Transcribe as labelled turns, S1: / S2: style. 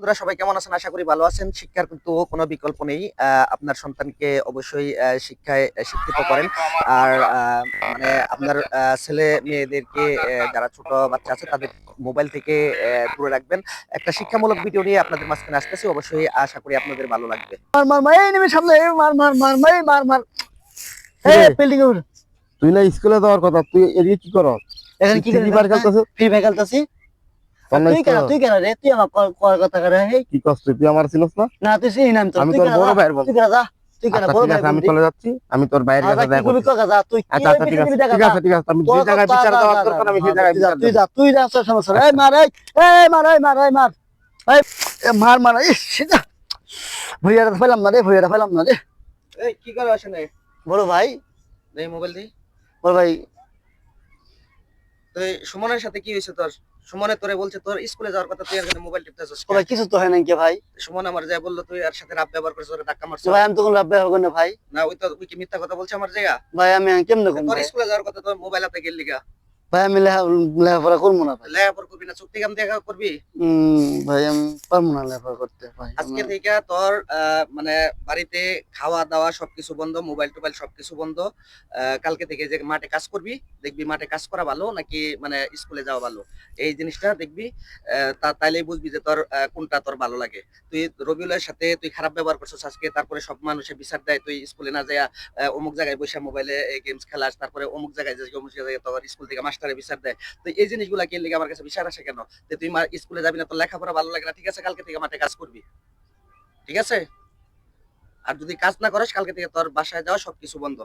S1: বন্ধুরা সবাই কেমন আছেন? আশা করি ভালো আছেন। শিক্ষার কিন্তু কোনো বিকল্প নেই। আপনার সন্তানকে অবশ্যই শিক্ষায় শিক্ষিত করেন। আর মানে আপনার ছেলে-মেয়েদেরকে যারা ছোট বাচ্চা আছে তাদের মোবাইল থেকে দূরে রাখবেন। একটা শিক্ষামূলক ভিডিও নিয়ে আপনাদের মাঝখানে আসতেছি। অবশ্যই আশা করি আপনাদের ভালো লাগবে।
S2: মার মার মার এই নেমে সামনে মার মার মার মার মার মার এই
S3: কিরে
S2: বিল্ডিং এ উঠ।
S3: তুই না স্কুলে যাওয়ার কথা, তুই এদিকে কি করস?
S2: এখন
S3: তুই
S2: কি
S3: ফ্রি
S2: করে
S3: ফায়ার খেলতেছিস?
S2: ফ্রি ফায়ার খেলতাছি।
S3: তোর না স্কুল
S2: তুই কেন রে তুই আমার কল কথা করে হেই
S3: কি করছ তুই আমার চিনস না?
S2: না তুই চিনি নাম তো
S3: আমি
S2: তুই
S3: তোর
S2: কেন
S3: বড়
S2: যা
S3: ভাইয়ের বল।
S2: তুই কেন যা তুই কেন
S3: আচ্ছা
S2: বড়
S3: ঠিক
S2: ভাই
S3: আছে, আমি
S2: বন্ধু
S3: চলে যাচ্ছি, আমি তোর ভাইয়ের কাছে
S2: কি
S3: দেখা
S2: করবি
S3: করছি।
S2: কাকা যা তুই কি
S3: আচ্ছা
S2: ওই
S3: আচ্ছা ঠিক আছে
S2: পৃথিবী দেখা
S3: ঠিক
S2: যা
S3: আছে ঠিক আছে, আমি যে
S2: তোর
S3: জায়গায়
S2: কথা
S3: বিচার
S2: যা
S3: দেওয়ার
S2: যা
S3: দরকার আমি
S2: যা
S3: সেই জায়গায় বিচার
S2: তুই
S3: দেব।
S2: যা তুই যা সমস্যা এই
S3: আচ্ছা।
S2: মার এই মার এই মার এই মার এই মার মার ইস সেটা ভুইয়াটা ফেলাম না রে ভুইয়াটা ফেলাম না রে
S1: এই কি করে আসেন?
S2: বড় ভাই
S1: এই মোবাইল দি।
S2: বড় ভাই
S1: তুই সুমনের সাথে কি হয়েছে তোর? সুমনে তোরে বলছে তোর স্কুলে যাওয়ার কথা, তুই আর কেন মোবাইল টিপতেছিস?
S2: ও ভাই কিছু তো হয় নাই কি ভাই
S1: সুমন আমার যা বললো তুই আর সাথে রাব ব্যবহার করছিস, ওরে ধাক্কা মারছিস।
S2: ভাই আমি তো কোনো লাভ হবে না ভাই
S1: না ওই কি মিথ্যা কথা বলছে আমার জায়গা?
S2: ভাই আমি কেমনে
S1: তোর
S2: করবো
S1: স্কুলে যাওয়ার কথা, তোর মোবাইল হাতে গেলি গা।
S2: ভাই আমি লেখাপড়া করবো না ভাই
S1: লেখাপড়া করবি না, চুক্তি কাম দেখা করবি?
S2: ভাই আমি পারবো না লেখাপড়া করতে ভাই
S1: আজকে থেকে তোর মানে বাড়িতে খাওয়া দাওয়া সবকিছু বন্ধ, মোবাইল টোবাইল সবকিছু বন্ধ। কালকে থেকে যে মাঠে কাজ করবি, দেখবি মাঠে কাজ করা ভালো নাকি মানে স্কুলে যাওয়া ভালো, এই জিনিসটা দেখবি। তাইলেই বুঝবি যে তোর কোনটা তোর ভালো লাগে। তুই রবিউলের সাথে তুই খারাপ ব্যবহার করছিস আজকে, তারপরে সব মানুষে বিচার দেয় তুই স্কুলে না যাইয়া অমুক জায়গায় বসে মোবাইলে গেমস খেলাস, তারপরে অমুক জায়গায় যে অমুক জায়গায় তোর স্কুল থেকে মাস্টারে বিচার দেয়। তো এই জিনিসগুলা কে লিগে আমার কাছে বিচার আসে কেন? যে তুই স্কুলে যাবি না, তোর লেখাপড়া ভালো লাগে না, ঠিক আছে কালকে থেকে মাঠে কাজ করবি, ঠিক আছে? আর যদি কাজ না করিস কালকে থেকে তোর বাসায় যাওয়া সবকিছু বন্ধ।